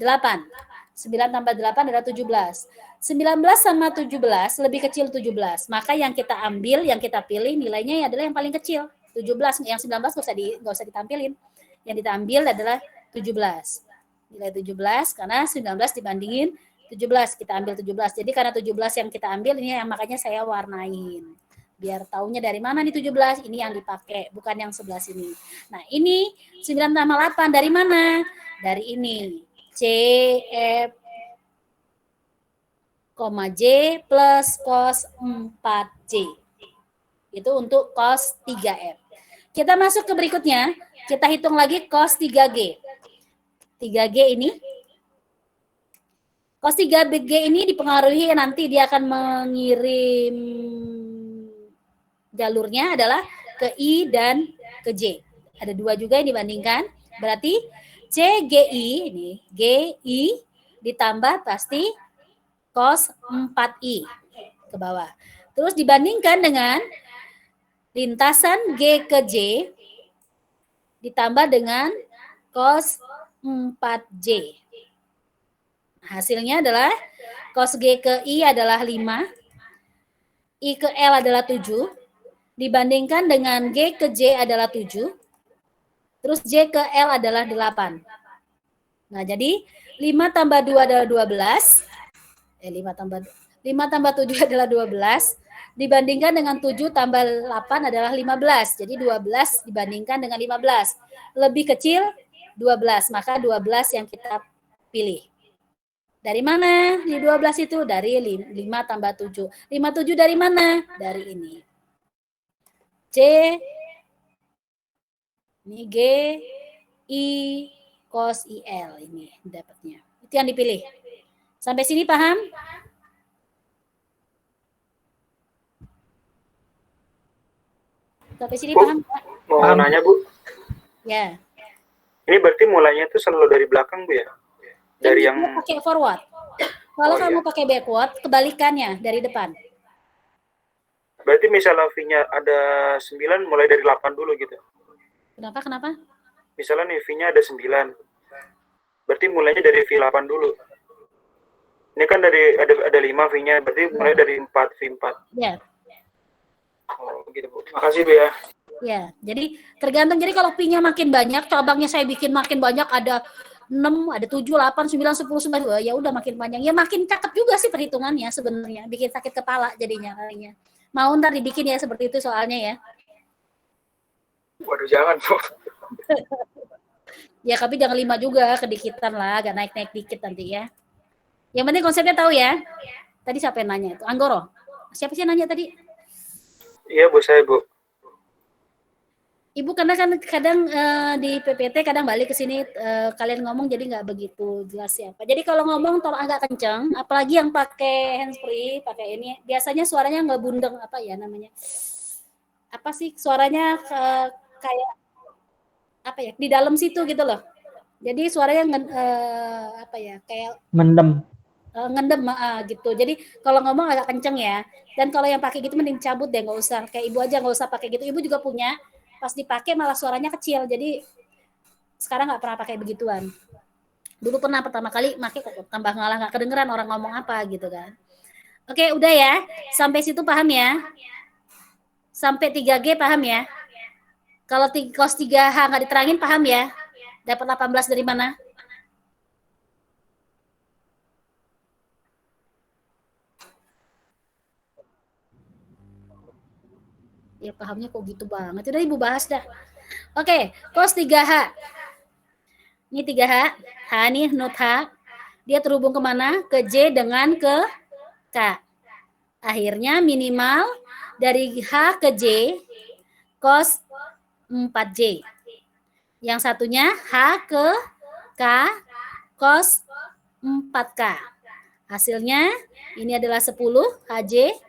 9 tambah 8 adalah 17. 19 sama 17 lebih kecil 17. Maka yang kita ambil, yang kita pilih nilainya adalah yang paling kecil. 17, yang 19 nggak usah ditampilin. Yang kita ambil adalah 17. Nilai 17 karena 19 dibandingin 17, kita ambil 17. Jadi karena 17 yang kita ambil, ini yang makanya saya warnain. Biar taunya dari mana nih 17, ini yang dipakai, bukan yang sebelah sini. Nah ini 9 tambah 8 dari mana? Dari ini. C, F, J plus cos 4J. Itu untuk cos 3F. Kita masuk ke berikutnya. Kita hitung lagi cos 3G. 3G ini. Cos 3G ini dipengaruhi nanti dia akan mengirim jalurnya adalah ke I dan ke J. Ada 2 juga yang dibandingkan. Berarti CGI ini GI ditambah pasti cos 4I ke bawah. Terus dibandingkan dengan lintasan G ke J ditambah dengan cos 4J. Hasilnya adalah cos G ke I adalah 5, I ke L adalah 7, dibandingkan dengan G ke J adalah 7, terus J ke L adalah 8. Nah, jadi 5 tambah 2 adalah 12. 5 tambah 7 adalah 12. dibandingkan dengan 7 tambah 8 adalah 15. Jadi 12 dibandingkan dengan 15. Lebih kecil 12, maka 12 yang kita pilih. Dari mana di 12 itu? Dari 5 tambah 7. 57 dari mana? Dari ini. C, ini G, I, cos IL. Ini dapatnya. Itu yang dipilih. Sampai sini paham? Sampai sini Bu, paham? mau nanya Bu. Ya. Ini berarti mulainya itu selalu dari belakang Bu ya? Dari ini yang pakai forward. Kalau kamu pakai backward, kebalikannya dari depan. Berarti misalnya V-nya ada 9, mulai dari 8 dulu gitu. Kenapa? Misalnya nih V-nya ada 9. Berarti mulainya dari V8 dulu. Ini kan dari ada 5 V-nya, berarti mulai dari 4 V4. Ya. Oh, gitu Bu. Makasih Bu ya. Ya, jadi tergantung. Jadi kalau V-nya makin banyak, cabangnya saya bikin makin banyak, ada 6, ada 7, 8, 9, 10, 11, ya udah makin panjang. Ya makin cakep juga sih perhitungannya sebenarnya. Bikin sakit kepala jadinya kalinya. Mau ntar dibikin ya seperti itu soalnya ya. Waduh, jangan Bu. Ya tapi jangan 5 juga, kedikitan lah, agak naik-naik dikit nanti ya. Yang penting konsepnya tahu ya. Tadi siapa yang nanya itu? Anggoro. Siapa sih yang nanya tadi? Iya Bu, saya Bu. Ibu karena kan kadang di PPT kadang balik ke sini kalian ngomong jadi nggak begitu jelas ya Pak. Jadi kalau ngomong tolong agak kencang, apalagi yang pakai handsfree, pakai ini, biasanya suaranya nggak bundeng apa ya namanya? Apa sih suaranya kayak apa ya? Di dalam situ gitu loh. Jadi suaranya apa ya? Kayak mendem. Ngendem gitu. Jadi kalau ngomong agak kenceng ya. Dan kalau yang pakai gitu mending cabut deh, nggak usah. Kayak ibu aja nggak usah pakai gitu. Ibu juga punya. Pas dipakai malah suaranya kecil. Jadi sekarang nggak pernah pakai begituan. Dulu pernah pertama kali pakai kok tambah ngalah, nggak kedengeran orang ngomong apa gitu kan. Oke, udah ya. Sampai situ paham ya? Sampai 3G paham ya? Kalau cos 3H nggak diterangin paham ya? Dapat 18 dari mana? Ya pahamnya kok gitu banget. Udah ibu bahas dah. Oke, cos 3H. Ini 3H. H nih, not H. Dia terhubung kemana? Ke J dengan ke K. Akhirnya minimal dari H ke J cos 4J. Yang satunya H ke K cos 4K. Hasilnya ini adalah 10 HJ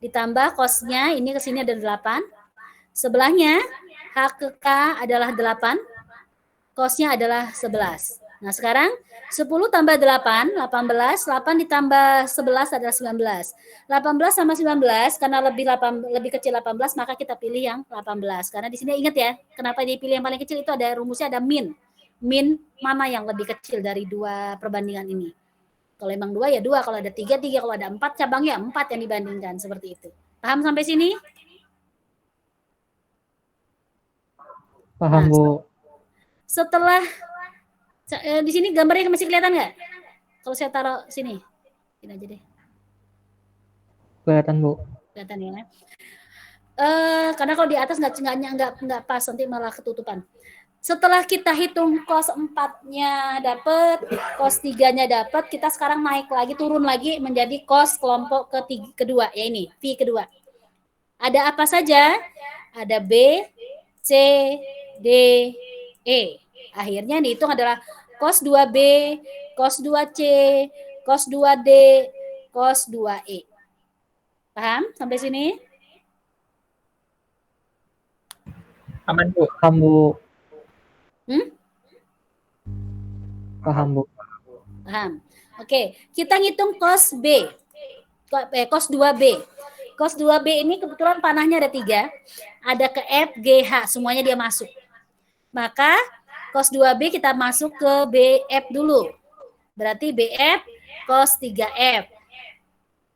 ditambah cosnya ini ke sini ada 8. Sebelahnya H ke K adalah 8. Cosnya adalah 11. Nah sekarang 10 tambah 8, 18. 8 ditambah 11 adalah 19. 18 sama 19 karena lebih kecil 18 maka kita pilih yang 18. Karena di sini ingat ya, kenapa dipilih yang paling kecil itu ada rumusnya, ada min. Min mana yang lebih kecil dari dua perbandingan ini. Kalau emang 2 ya 2, kalau ada 3, 3, kalau ada 4 cabangnya 4 yang dibandingkan seperti itu. Paham sampai sini? Paham Bu. Setelah di sini gambarnya masih kelihatan nggak? Kalau saya taruh sini, ini aja deh. Kelihatan Bu. Kelihatan ya. Karena kalau di atas nggak pas, nanti malah ketutupan. Setelah kita hitung cos 4-nya dapat, cos 3-nya dapat, kita sekarang naik lagi, turun lagi menjadi cos kelompok kedua, ya ini, V kedua. Ada apa saja? Ada B, C, D, E. Akhirnya dihitung adalah cos 2B, cos 2C, cos 2D, cos 2E. Paham sampai sini? Aman Bu. Paham Bu. Paham Bu. Paham. Oke, kita ngitung cos B. Cos 2B. Cos 2B ini kebetulan panahnya ada 3. Ada ke F, G, H. Semuanya dia masuk. Maka cos 2B kita masuk ke BF dulu. Berarti BF cos 3F.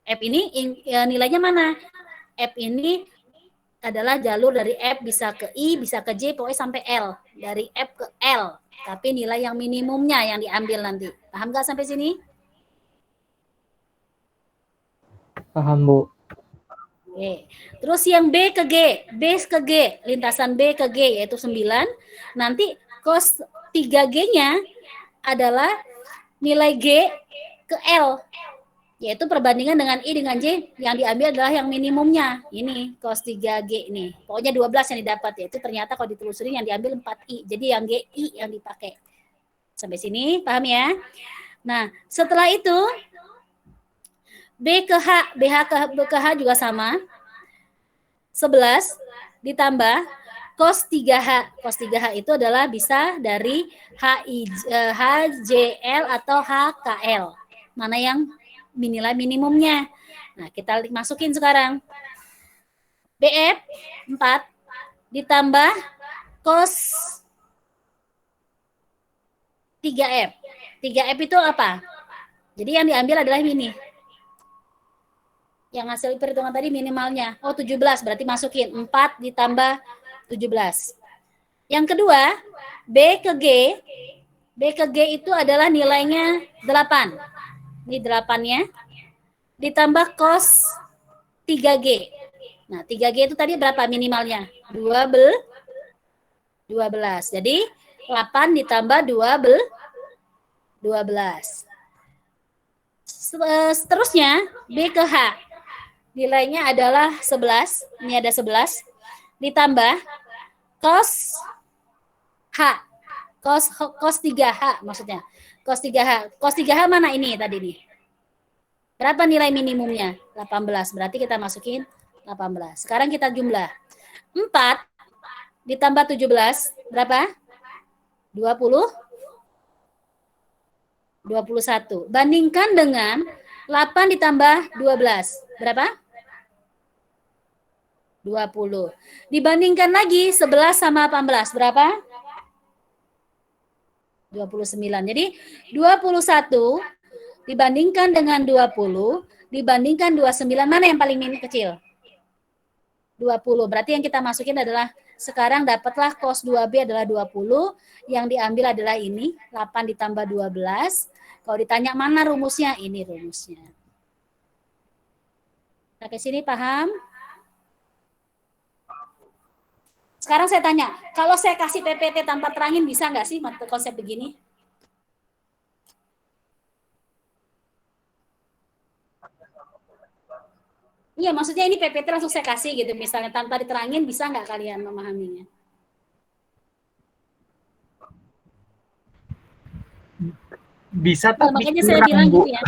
F ini nilainya mana? F ini adalah jalur dari F bisa ke I, bisa ke J, pokoknya sampai L. Dari F ke L. Tapi nilai yang minimumnya yang diambil nanti. Paham nggak sampai sini? Paham Bu. Oke. Terus yang B ke G, lintasan B ke G yaitu 9. Nanti cos 3G-nya adalah nilai G ke L, yaitu perbandingan dengan I dengan J yang diambil adalah yang minimumnya. Ini cos 3G nih. Pokoknya 12 yang didapat, yaitu ternyata kalau ditelusuri yang diambil 4I. Jadi yang GI yang dipakai. Sampai sini paham ya? Nah, setelah itu B ke H, B ke H juga sama. 11 ditambah cos 3H. Cos 3H itu adalah bisa dari HJL atau HKL. Mana yang nilai minimumnya. Nah, kita masukin sekarang. BF 4 ditambah cos 3F. 3F itu apa? Jadi yang diambil adalah ini. Yang hasil perhitungan tadi minimalnya. Oh, 17 berarti masukin 4 ditambah 17. Yang kedua, B ke G. B ke G itu adalah nilainya 8. Ini 8-nya. Ditambah cos 3G. Nah, 3G itu tadi berapa minimalnya? 12. Jadi 8 ditambah 12. Seterusnya B ke H. Nilainya adalah 11. Ini ada 11. Ditambah cos H. Cos 3H maksudnya. Cos 3H. Cos 3H mana ini tadi nih? Berapa nilai minimumnya? 18. Berarti kita masukin 18. Sekarang kita jumlah. 4 ditambah 17. Berapa? 21. Bandingkan dengan 8 ditambah 12. Berapa? 20. Dibandingkan lagi 11 sama 18. Berapa? 29. Jadi 21 dibandingkan dengan 20, dibandingkan 29, mana yang paling kecil? 20. Berarti yang kita masukin adalah sekarang dapatlah cos 2B adalah 20, yang diambil adalah ini, 8 ditambah 12. Kalau ditanya mana rumusnya, ini rumusnya. Sampai sini paham? Sekarang saya tanya, kalau saya kasih PPT tanpa terangin bisa nggak sih konsep begini? Iya, maksudnya ini PPT langsung saya kasih gitu, misalnya tanpa diterangin, bisa nggak kalian memahaminya? Bisa, Nah, tapi makanya saya kurang, bilang Bu. gitu ya.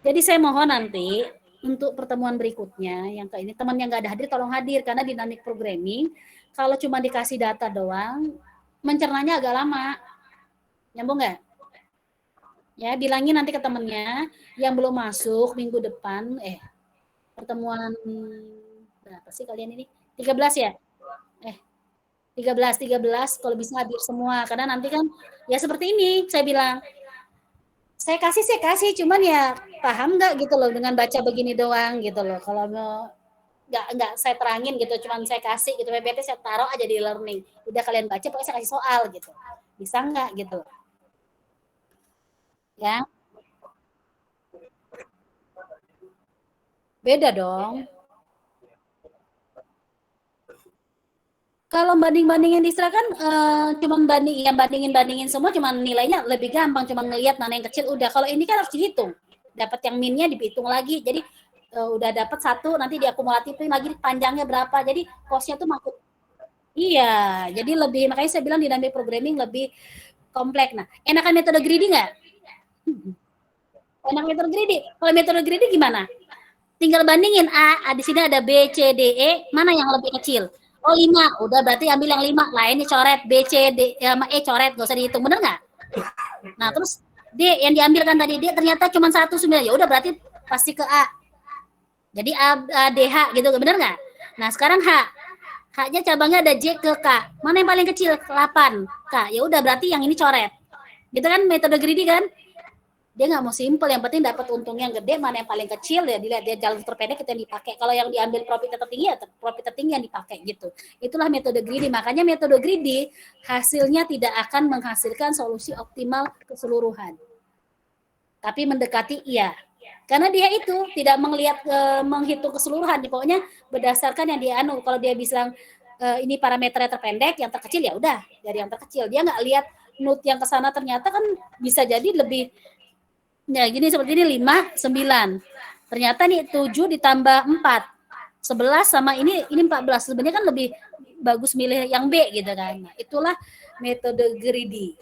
Jadi saya mohon nanti untuk pertemuan berikutnya yang ke ini teman yang nggak ada hadir tolong hadir, karena dynamic programming kalau cuma dikasih data doang mencernanya agak lama. Nyambung nggak? Ya, bilangin nanti ke temennya yang belum masuk minggu depan pertemuan berapa sih kalian ini? 13 ya? 13 kalau bisa hadir semua, karena nanti kan ya seperti ini saya bilang. Saya kasih cuman ya paham nggak gitu loh dengan baca begini doang gitu loh. Kalau nggak saya terangin gitu, cuman saya kasih gitu, PPT saya taruh aja di learning. Udah kalian baca, pokoknya saya kasih soal gitu. Bisa nggak gitu? Ya. Beda dong. Kalau bandingin diserahkan cuman bandingin semua, cuman nilainya lebih gampang, cuman ngelihat mana yang kecil udah. Kalau ini kan harus dihitung. Dapat yang minnya dihitung lagi. Jadi udah dapat satu, nanti diakumulatifin lagi panjangnya berapa. Jadi costnya tuh makin iya, jadi lebih, makanya saya bilang dynamic programming lebih kompleks. Nah, enakan metode greedy nggak? Enak metode greedy. Kalau metode greedy gimana? Tinggal bandingin A di sini ada B, C, D, E, mana yang lebih kecil? Oh 5, udah berarti ambil yang 5, lainnya coret, B, C, D, sama E coret, gak usah dihitung, bener nggak? Nah terus D yang diambil kan tadi, D ternyata cuma 1, 9, ya udah berarti pasti ke A. Jadi A, D, H gitu, bener nggak? Nah sekarang H, H-nya cabangnya ada J ke K, mana yang paling kecil? 8, K, ya udah berarti yang ini coret. Gitu kan metode greedy kan? Dia nggak mau simpel, yang penting dapat untung yang gede, mana yang paling kecil ya dilihat dia jalur terpendek kita yang dipakai. Kalau yang diambil profit tertinggi ya profit tertinggi yang dipakai gitu. Itulah metode greedy. Makanya metode greedy hasilnya tidak akan menghasilkan solusi optimal keseluruhan. Tapi mendekati iya. Karena dia itu tidak menghitung keseluruhan, pokoknya berdasarkan yang dia kalau dia bilang ini parameternya terpendek, yang terkecil ya udah dari yang terkecil. Dia nggak lihat node yang ke sana ternyata kan bisa jadi lebih ya gini seperti ini 5, 9. Ternyata nih 7 ditambah 4, 11 sama ini 14. Sebenarnya kan lebih bagus milih yang B gitu kan. Nah, itulah metode greedy.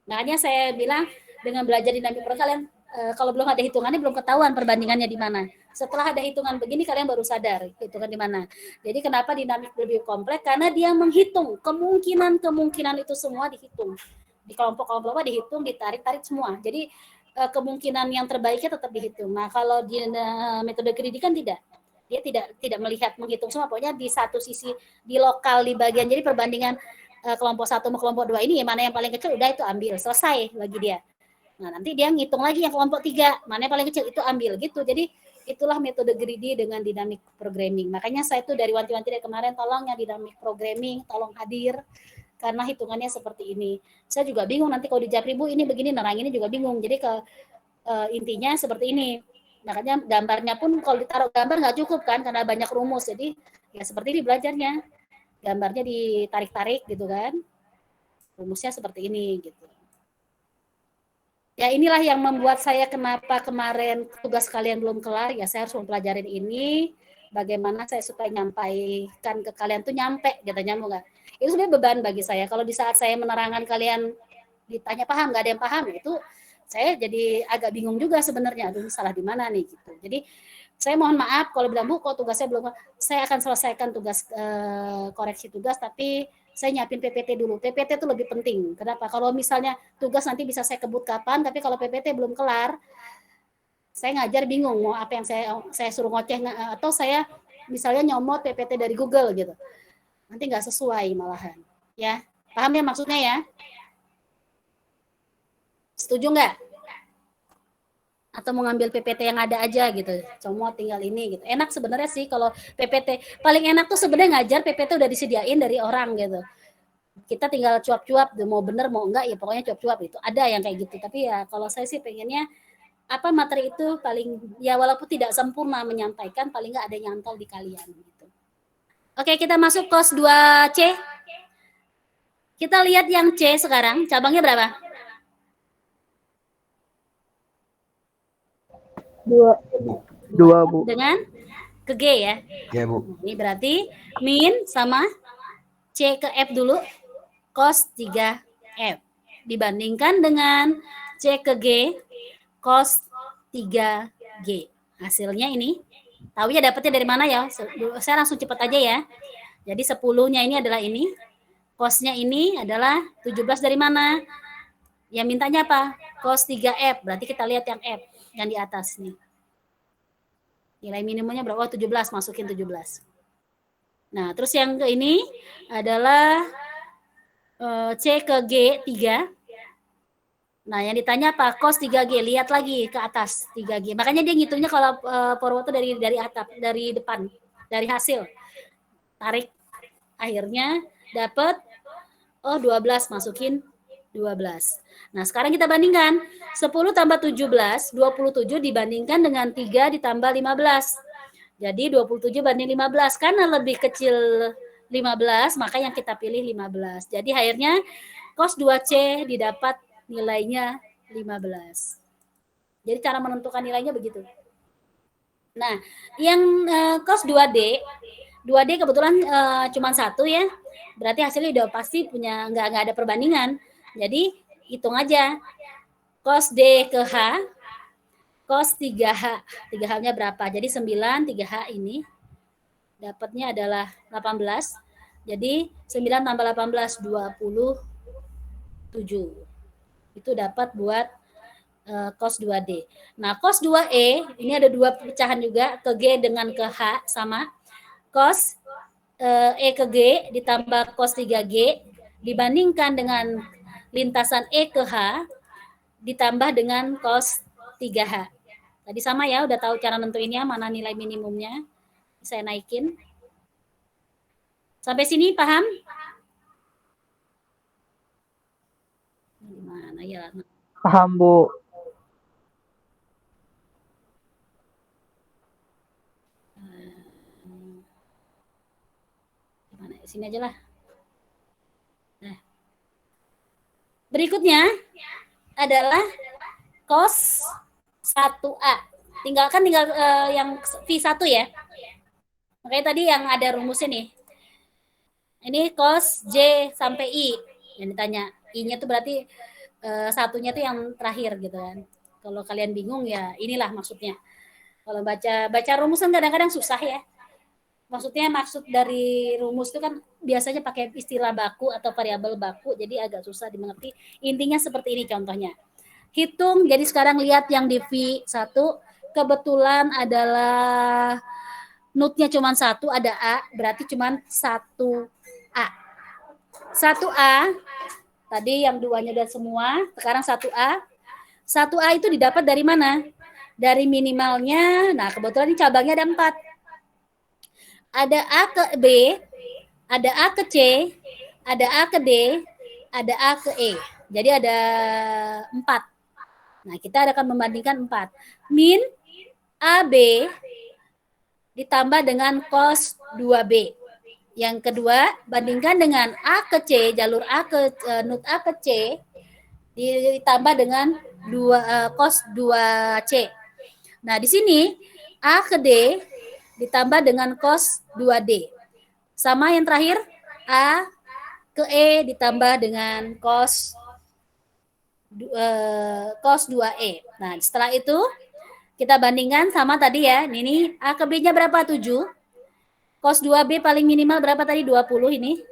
Makanya saya bilang dengan belajar dinamik kalian kalau belum ada hitungannya belum ketahuan perbandingannya di mana. Setelah ada hitungan begini kalian baru sadar hitungan di mana. Jadi kenapa dinamik lebih kompleks? Karena dia menghitung kemungkinan itu semua dihitung. Di kelompok-kelompok dihitung, ditarik semua. Jadi kemungkinan yang terbaiknya tetap dihitung. Nah, kalau di metode greedy kan tidak. Dia tidak menghitung semua. Pokoknya di satu sisi di lokal di bagian jadi perbandingan kelompok 1 sama kelompok 2 ini mana yang paling kecil udah itu ambil, selesai bagi dia. Nah, nanti dia ngitung lagi yang kelompok 3, mana yang paling kecil itu ambil gitu. Jadi itulah metode greedy dengan dynamic programming. Makanya saya tuh dari wanti-wanti dari kemarin tolong yang dynamic programming tolong hadir karena hitungannya seperti ini. Saya juga bingung nanti kalau di Japribu ini begini, nerang ini juga bingung. Jadi intinya seperti ini. Makanya gambarnya pun kalau ditaruh gambar nggak cukup kan karena banyak rumus. Jadi ya seperti ini belajarnya. Gambarnya ditarik-tarik gitu kan. Rumusnya seperti ini gitu. Ya inilah yang membuat saya kenapa kemarin tugas kalian belum kelar, ya saya harus mempelajarin ini, bagaimana saya supaya nyampaikan ke kalian tuh nyampe, gitu nyambung nggak? Itu sebenarnya beban bagi saya, kalau di saat saya menerangkan kalian ditanya paham, nggak ada yang paham, itu saya jadi agak bingung juga sebenarnya, aduh salah di mana nih gitu. Jadi saya mohon maaf kalau bilang Bu kok tugasnya belum, saya akan selesaikan tugas koreksi tugas, tapi saya nyiapin PPT dulu. PPT itu lebih penting. Kenapa? Kalau misalnya tugas nanti bisa saya kebut kapan, tapi kalau PPT belum kelar, saya ngajar bingung mau apa yang saya suruh ngoceh atau saya misalnya nyomot PPT dari Google gitu. Nanti nggak sesuai malahan. Ya, paham ya maksudnya ya? Setuju nggak? Atau mau ngambil PPT yang ada aja gitu, comot tinggal ini gitu. Enak sebenarnya sih kalau PPT, paling enak tuh sebenarnya ngajar PPT udah disediain dari orang gitu. Kita tinggal cuap-cuap, mau bener mau enggak ya pokoknya cuap-cuap itu. Ada yang kayak gitu, tapi ya kalau saya sih pengennya apa materi itu paling ya walaupun tidak sempurna menyampaikan, paling enggak ada yang nyantol di kalian gitu. Oke, kita masuk kos 2C. Kita lihat yang C sekarang, cabangnya berapa? 2, Bu. Dengan ke G ya? Ya, Bu. Ini berarti min sama C ke F dulu, cos 3F. Dibandingkan dengan C ke G, cos 3G. Hasilnya ini, tahu ya dapatnya dari mana ya? Saya langsung cepat aja ya. Jadi 10-nya ini adalah ini, cosnya ini adalah 17 dari mana? Yang mintanya apa? Cos 3F, berarti kita lihat yang F, yang di atas nih. Nilai minimumnya berapa? 17, masukin 17. Nah, terus yang ke ini adalah C ke G 3. Nah, yang ditanya apa? Cos 3G, lihat lagi ke atas 3G. Makanya dia ngitungnya kalau forward itu dari atap, dari depan, dari hasil. Tarik, akhirnya dapat 12, masukin 12. Nah, sekarang kita bandingkan 10 tambah 17, 27 dibandingkan dengan 3 ditambah 15. Jadi 27 banding 15, karena lebih kecil 15, maka yang kita pilih 15. Jadi akhirnya cos 2C didapat nilainya 15. Jadi cara menentukan nilainya begitu. Nah, yang cos 2D kebetulan cuma 1 ya. Berarti hasilnya udah pasti punya nggak ada perbandingan. Jadi hitung aja cos D ke H, cos 3H. 3H-nya berapa? Jadi 9, 3H ini dapatnya adalah 18. Jadi 9 tambah 18, 27. Itu dapat buat cos 2D. Nah, cos 2E, ini ada 2 pecahan juga, ke G dengan ke H sama. Cos E ke G ditambah cos 3G dibandingkan dengan lintasan E ke H ditambah dengan cos 3H. Tadi sama ya, udah tahu cara nentuinnya, mana nilai minimumnya. Saya naikin. Sampai sini paham? Gimana ya? Paham, Bu. sini aja lah. Nah, berikutnya adalah cos 1A. Tinggal yang V1 ya. Makanya tadi yang ada rumusnya nih. Ini cos J sampai I yang ditanya. I-nya tuh berarti satunya tuh yang terakhir gitu kan. Kalau kalian bingung ya inilah maksudnya. Kalau baca rumus kan kadang-kadang susah ya. Maksudnya maksud dari rumus itu kan biasanya pakai istilah baku atau variabel baku, jadi agak susah dimengerti. Intinya seperti ini contohnya. Hitung, jadi sekarang lihat yang di V1, kebetulan adalah node-nya cuma 1, ada A, berarti cuma 1A. 1A, tadi yang duanya udah semua, sekarang 1A. 1A itu didapat dari mana? Dari minimalnya, nah kebetulan ini cabangnya ada 4. Ada A ke B, ada A ke C, ada A ke D, ada A ke E. Jadi ada 4. Nah, kita akan membandingkan 4. Min AB ditambah dengan cos 2B. Yang kedua, bandingkan dengan A ke C, jalur A ke node A ke C, ditambah dengan cos 2C. Nah, di sini A ke D ditambah dengan cos 2D. Sama yang terakhir, A ke E ditambah dengan cos 2E. Nah, setelah itu kita bandingkan sama tadi ya. Ini A ke B-nya berapa? 7. Cos 2B paling minimal berapa tadi? 20 ini.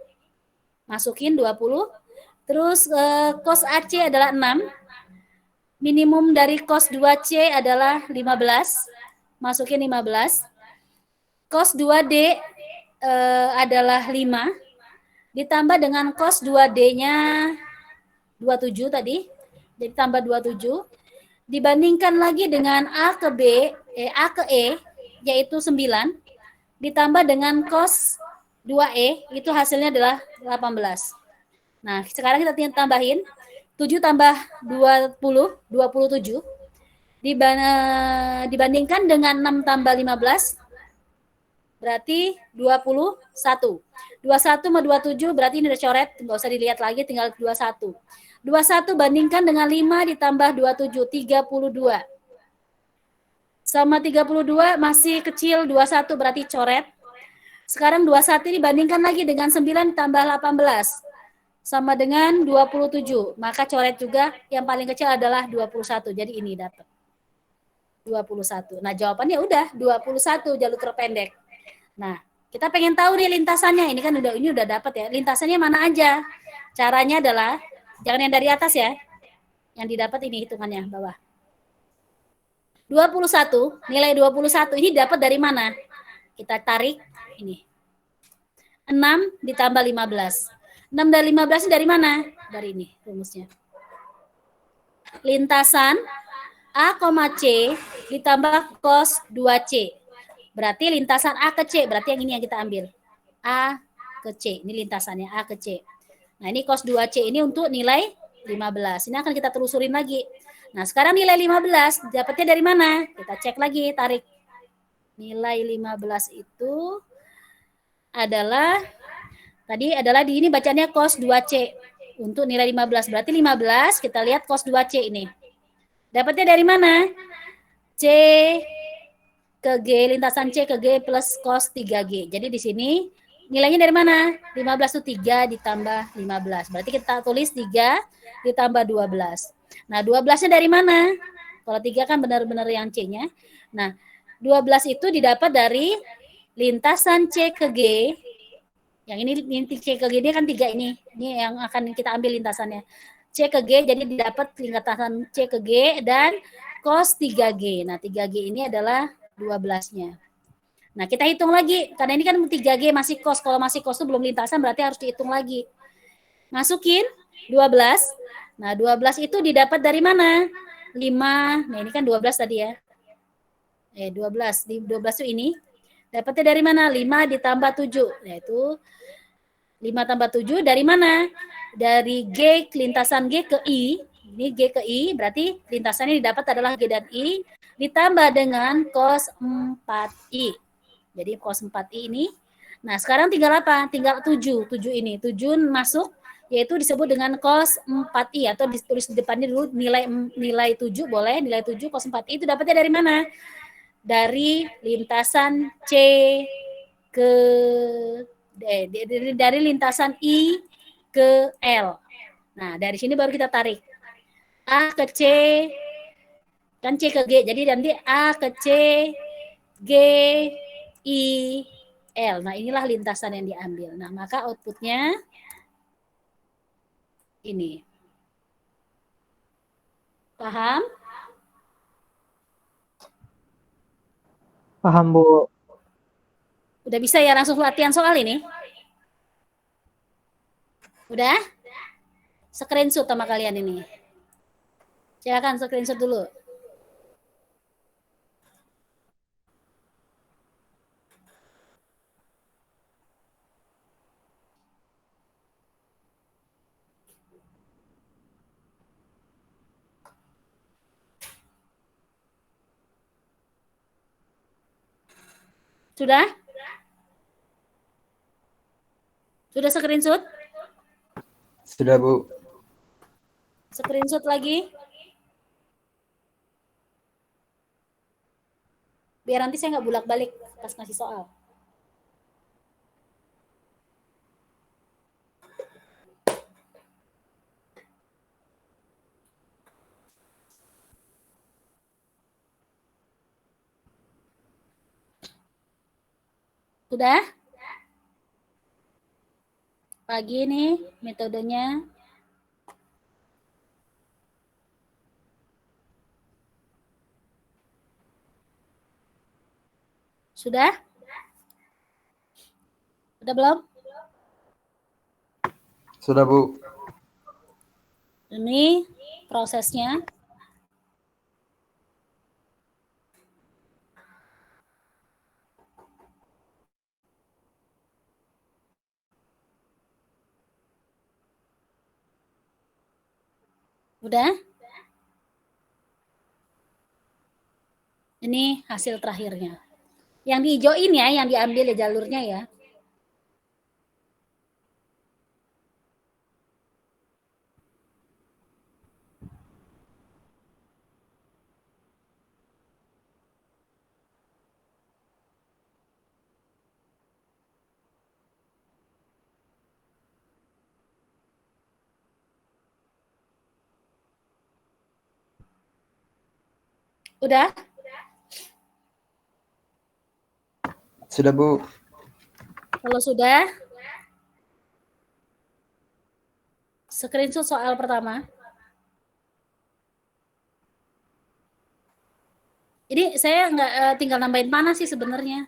Masukin 20. Terus cos AC adalah 6. Minimum dari cos 2C adalah 15. Masukin 15. Cos 2D adalah 5. Ditambah dengan cos 2D-nya 27 tadi. Jadi tambah 27. Dibandingkan lagi dengan A ke ke E, yaitu 9. Ditambah dengan cos 2E, itu hasilnya adalah 18. Nah, sekarang kita tambahin. 7 tambah 20, 27. Dibandingkan dengan 6 tambah 15, berarti 21. 21 sama 27 berarti ini udah coret, nggak usah dilihat lagi, tinggal 21. 21 bandingkan dengan 5 ditambah 27, 32. Sama 32 masih kecil, 21 berarti coret. Sekarang 21 dibandingkan lagi dengan 9 tambah 18. Sama dengan 27. Maka coret juga, yang paling kecil adalah 21. Jadi ini dapat 21. Nah, jawabannya udah 21 jalur terpendek. Nah, kita pengen tahu nih lintasannya. Ini kan udah dapat ya. Lintasannya mana aja? Caranya adalah jangan yang dari atas ya. Yang didapat ini hitungannya bawah. 21, nilai 21 ini dapat dari mana? Kita tarik ini. 6 ditambah 15. 6 dari 15 dari mana? Dari ini rumusnya. Lintasan A, C ditambah cos 2C. Berarti lintasan A ke C, berarti yang ini yang kita ambil. A ke C, ini lintasannya A ke C. Nah, ini cos 2C ini untuk nilai 15. Ini akan kita telusurin lagi. Nah, sekarang nilai 15 dapatnya dari mana? Kita cek lagi, tarik. Nilai 15 itu adalah di ini bacanya cos 2C untuk nilai 15. Berarti 15 kita lihat cos 2C ini. Dapatnya dari mana? C ke G, lintasan C ke G plus cos 3G. Jadi di sini nilainya dari mana? 15 itu 3 ditambah 15. Berarti kita tulis 3 ditambah 12. Nah, 12-nya dari mana? Kalau 3 kan benar-benar yang C-nya. Nah, 12 itu didapat dari lintasan C ke G. Yang ini C ke G dia kan 3 ini. Ini yang akan kita ambil lintasannya. C ke G, jadi didapat lintasan C ke G dan cos 3G. Nah, 3G ini adalah 12-nya. Nah, kita hitung lagi. Karena ini kan 3G masih cos. Kalau masih cos itu belum lintasan, berarti harus dihitung lagi. Masukin 12. Nah, 12 itu didapat dari mana? 5. Nah, ini kan 12 tadi ya. 12. Di 12 itu ini. Dapatnya dari mana? 5 ditambah 7. Yaitu 5 tambah 7 dari mana? Dari G, lintasan G ke I. Ini G ke I, berarti lintasannya didapat adalah G dan I. Ditambah dengan cos 4I. Jadi cos 4I ini Nah, sekarang tinggal apa? Tinggal 7. 7 ini. 7 masuk, yaitu disebut dengan cos 4i, atau ditulis di depannya dulu nilai 7 boleh, nilai 7 cos 4i itu dapatnya dari mana? Dari lintasan C ke dari lintasan I ke L. Nah, dari sini baru kita tarik. A ke C, kan C ke G. Jadi nanti A ke C, G, I, L. Nah, inilah lintasan yang diambil. Nah, maka outputnya ini. Paham? Paham, Bu. Udah bisa ya langsung latihan soal ini? Udah? Screenshot sama kalian ini. Silakan screenshot dulu. Sudah? Sudah screenshot? Sudah, Bu. Screenshot lagi. Biar nanti saya nggak bolak-balik pas ngasih soal. Sudah? Pagi nih metodenya. Sudah? Udah belum? Sudah, Bu. Ini prosesnya. Udah? Ini hasil terakhirnya. Yang di hijauin ya, yang diambil ya jalurnya ya. Udah? Sudah, Bu. Kalau sudah, screenshot soal pertama. Ini saya nggak tinggal nambahin mana sih sebenarnya.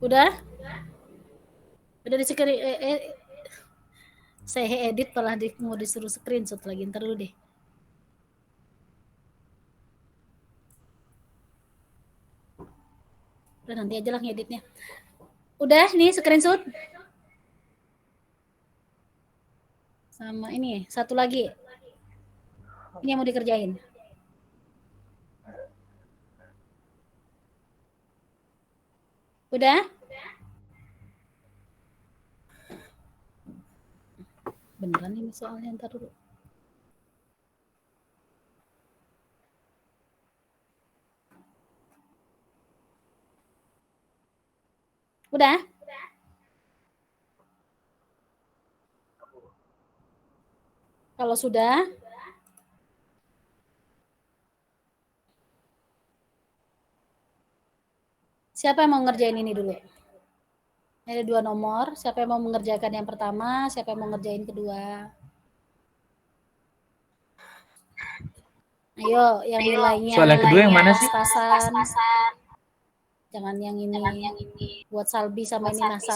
Udah? Udah di saya edit malah mau disuruh screenshot lagi. Ntar dulu deh. Udah nanti aja lah ngeditnya. Udah nih screenshot. Sama ini satu lagi. Ini yang mau dikerjain. Udah? Beneran ini soalnya, ntar dulu. Udah? Kalau sudah, siapa yang mau ngerjain ini dulu? Ada 2 nomor, siapa yang mau mengerjakan yang pertama, siapa yang mau ngerjain kedua? Ayo, yang nilainya. Soal yang kedua yang mana sih? Pas-pasan. Jangan yang ini. Buat Salbi sama ini Nasa.